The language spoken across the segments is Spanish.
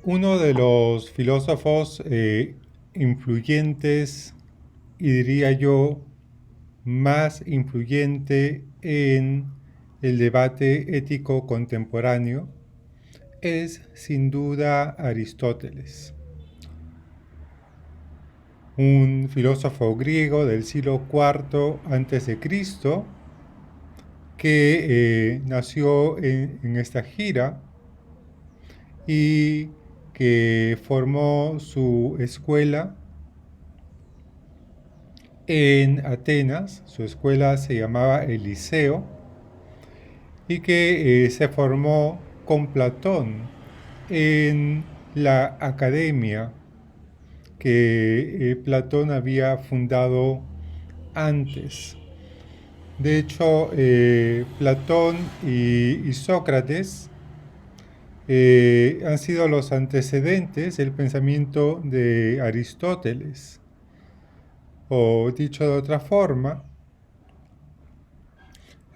Uno de los filósofos influyentes y diría yo más influyente en el debate ético contemporáneo es sin duda Aristóteles, un filósofo griego del siglo IV a.C. que nació en esta gira y que formó su escuela en Atenas. Su escuela se llamaba el Liceo y que se formó con Platón en la academia que Platón había fundado antes. De hecho, Platón y Sócrates han sido los antecedentes del pensamiento de Aristóteles. O dicho de otra forma,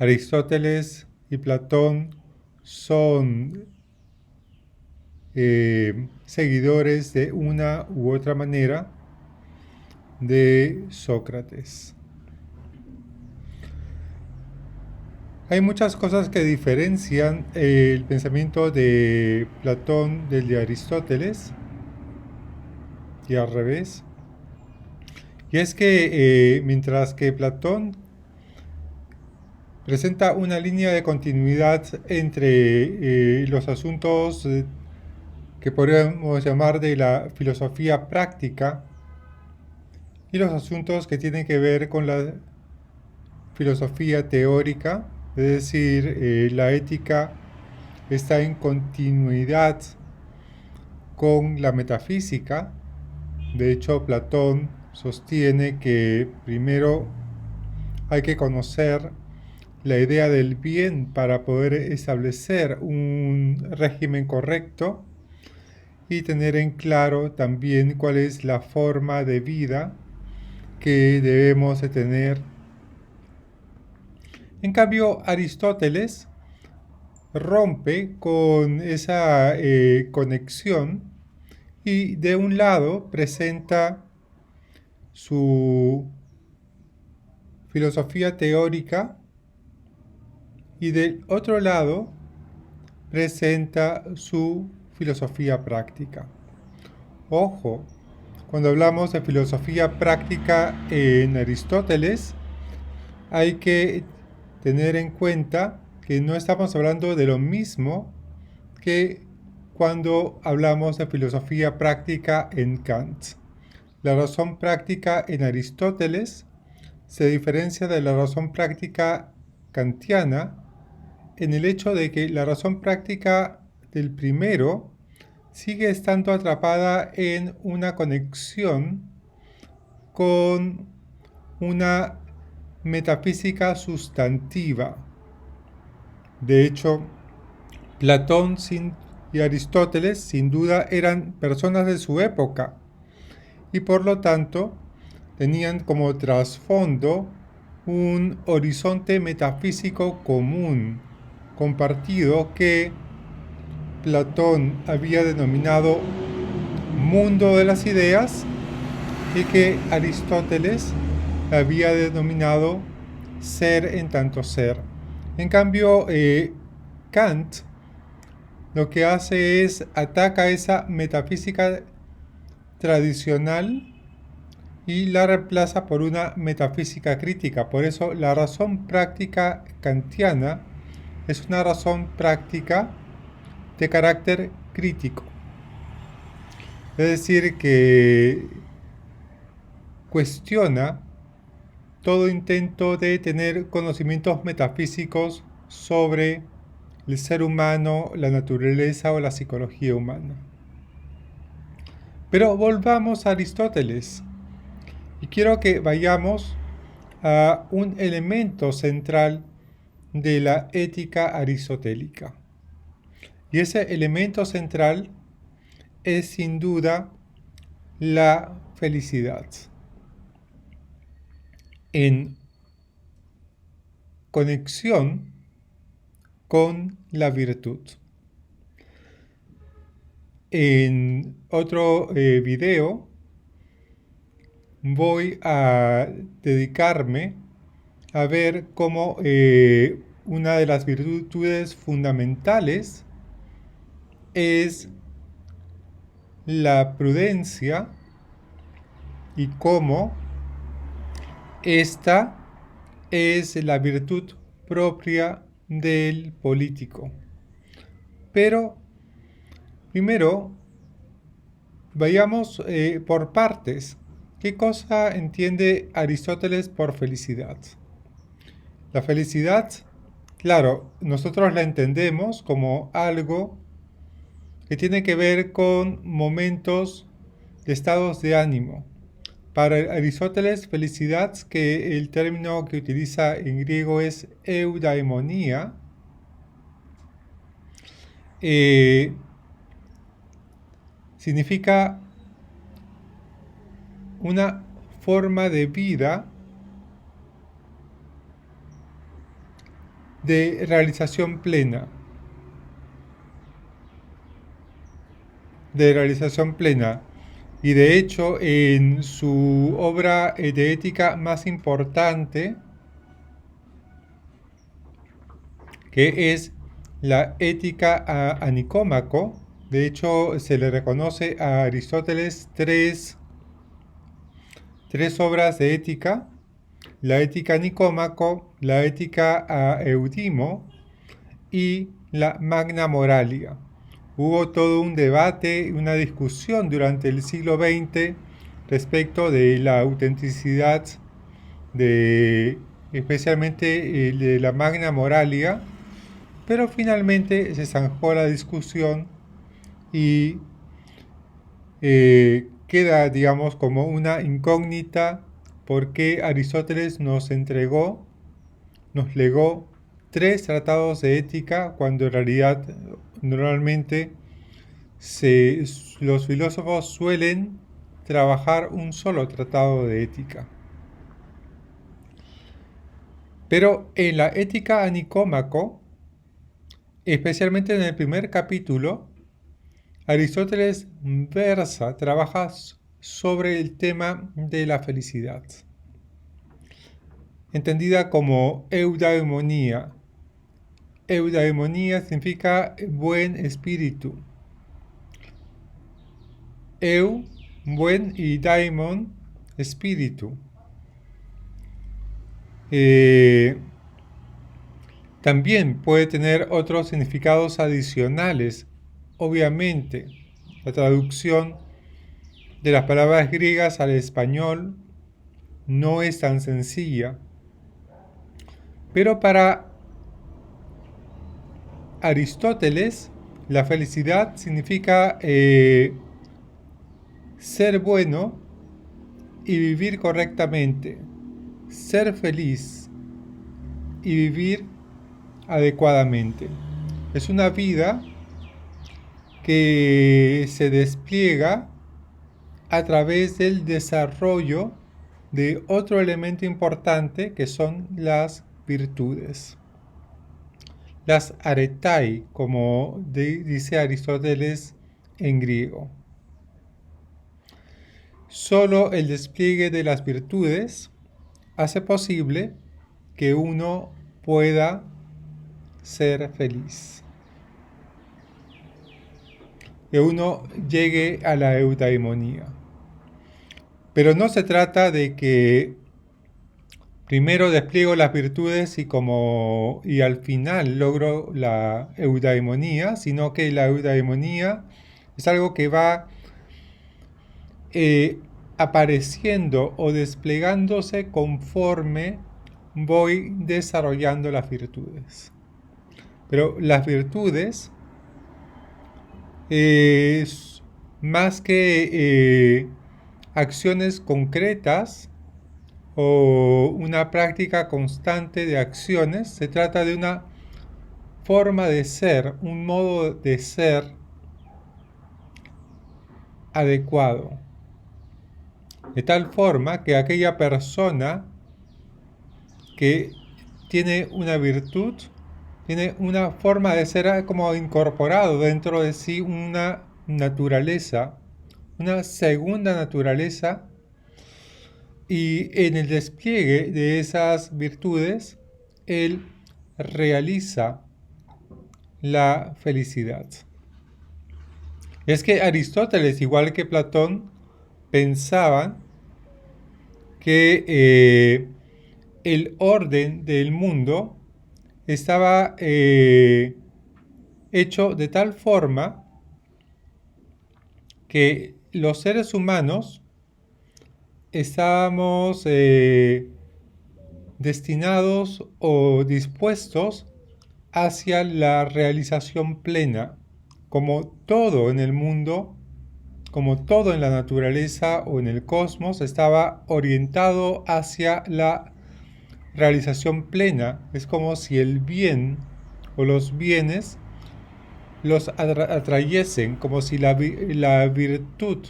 Aristóteles y Platón son seguidores de una u otra manera de Sócrates. Hay muchas cosas que diferencian el pensamiento de Platón del de Aristóteles y al revés. Y es que mientras que Platón presenta una línea de continuidad entre los asuntos que podríamos llamar de la filosofía práctica y los asuntos que tienen que ver con la filosofía teórica, es decir, la ética está en continuidad con la metafísica. De hecho, Platón sostiene que primero hay que conocer la idea del bien para poder establecer un régimen correcto y tener en claro también cuál es la forma de vida que debemos de tener. En cambio, Aristóteles rompe con esa conexión y de un lado presenta su filosofía teórica y del otro lado presenta su filosofía práctica. Ojo, cuando hablamos de filosofía práctica en Aristóteles, hay que tener en cuenta que no estamos hablando de lo mismo que cuando hablamos de filosofía práctica en Kant. La razón práctica en Aristóteles se diferencia de la razón práctica kantiana en el hecho de que la razón práctica del primero sigue estando atrapada en una conexión con una metafísica sustantiva. De hecho, Platón y Aristóteles sin duda eran personas de su época y por lo tanto tenían como trasfondo un horizonte metafísico común, compartido, que Platón había denominado mundo de las ideas y que Aristóteles había denominado ser en tanto ser. En cambio, Kant lo que hace es ataca esa metafísica tradicional y la reemplaza por una metafísica crítica. Por eso la razón práctica kantiana es una razón práctica de carácter crítico. Es decir, que cuestiona todo intento de tener conocimientos metafísicos sobre el ser humano, la naturaleza o la psicología humana. Pero volvamos a Aristóteles y quiero que vayamos a un elemento central de la ética aristotélica. Y ese elemento central es sin duda la felicidad. En conexión con la virtud. en otro video voy a dedicarme a ver cómo una de las virtudes fundamentales es la prudencia y cómo esta es la virtud propia del político. Pero primero vayamos por partes. ¿Qué cosa entiende Aristóteles por felicidad? La felicidad, claro, nosotros la entendemos como algo que tiene que ver con momentos de estados de ánimo. Para Aristóteles, felicidad, que el término que utiliza en griego es eudaimonía, significa una forma de vida de realización plena. De realización plena. Y de hecho, en su obra de ética más importante, que es la Ética a Nicómaco, de hecho se le reconoce a Aristóteles tres obras de ética: la Ética a Nicómaco, la Ética a Eudimo y la Magna Moralia. Hubo todo un debate, una discusión durante el siglo XX respecto de la autenticidad de especialmente de la Magna Moralia, pero finalmente se zanjó la discusión y queda, digamos, como una incógnita por qué Aristóteles nos legó tres tratados de ética, cuando en realidad normalmente los filósofos suelen trabajar un solo tratado de ética. Pero en la Ética a Nicómaco, especialmente en el primer capítulo, Aristóteles trabaja sobre el tema de la felicidad, entendida como eudaimonía. Eudaimonía significa buen espíritu. Buen, y daimon, espíritu. También puede tener otros significados adicionales. Obviamente, la traducción de las palabras griegas al español no es tan sencilla. Pero para Aristóteles, la felicidad significa ser bueno y vivir correctamente, ser feliz y vivir adecuadamente. Es una vida que se despliega a través del desarrollo de otro elemento importante, que son las virtudes. Las aretai, como dice Aristóteles en griego. Solo el despliegue de las virtudes hace posible que uno pueda ser feliz, que uno llegue a la eudaimonía. Pero no se trata de que primero despliego las virtudes y al final logro la eudaimonía, sino que la eudaimonía es algo que va apareciendo o desplegándose conforme voy desarrollando las virtudes. Pero las virtudes, más que acciones concretas o una práctica constante de acciones, se trata de una forma de ser, un modo de ser adecuado. De tal forma que aquella persona que tiene una virtud, tiene una forma de ser como incorporado dentro de sí, una naturaleza, una segunda naturaleza, y en el despliegue de esas virtudes, él realiza la felicidad. Es que Aristóteles, igual que Platón, pensaban que el orden del mundo estaba hecho de tal forma que los seres humanos estábamos destinados o dispuestos hacia la realización plena, como todo en el mundo, como todo en la naturaleza o en el cosmos, estaba orientado hacia la realización plena. Es como si el bien o los bienes los atrayesen, como si la virtud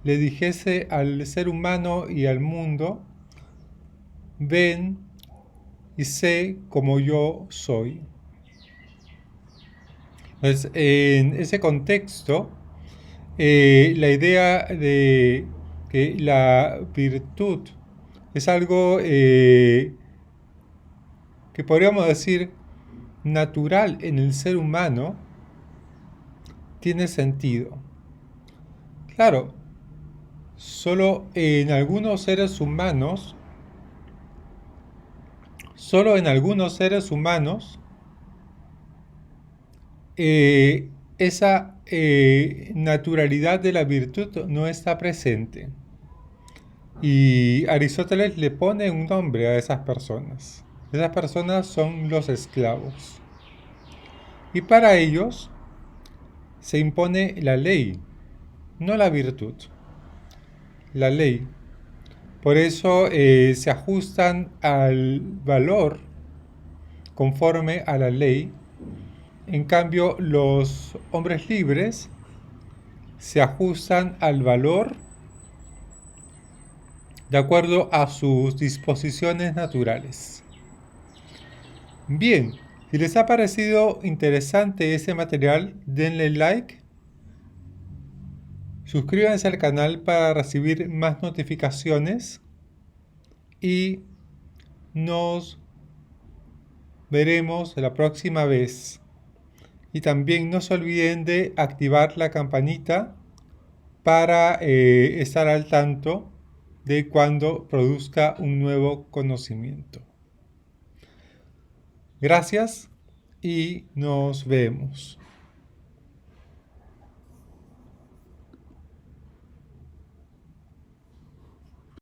le dijese al ser humano y al mundo: ven y sé como yo soy. Entonces, en ese contexto, la idea de que la virtud es algo que podríamos decir natural en el ser humano tiene sentido. Claro, solo en algunos seres humanos, esa naturalidad de la virtud no está presente. Y Aristóteles le pone un nombre a esas personas. Esas personas son los esclavos. Y para ellos se impone la ley, no la virtud, la ley. Por eso se ajustan al valor conforme a la ley. En cambio, los hombres libres se ajustan al valor de acuerdo a sus disposiciones naturales. Bien, si les ha parecido interesante ese material, denle like, suscríbanse al canal para recibir más notificaciones y nos veremos la próxima vez. Y también no se olviden de activar la campanita para estar al tanto de cuando produzca un nuevo conocimiento. Gracias y nos vemos.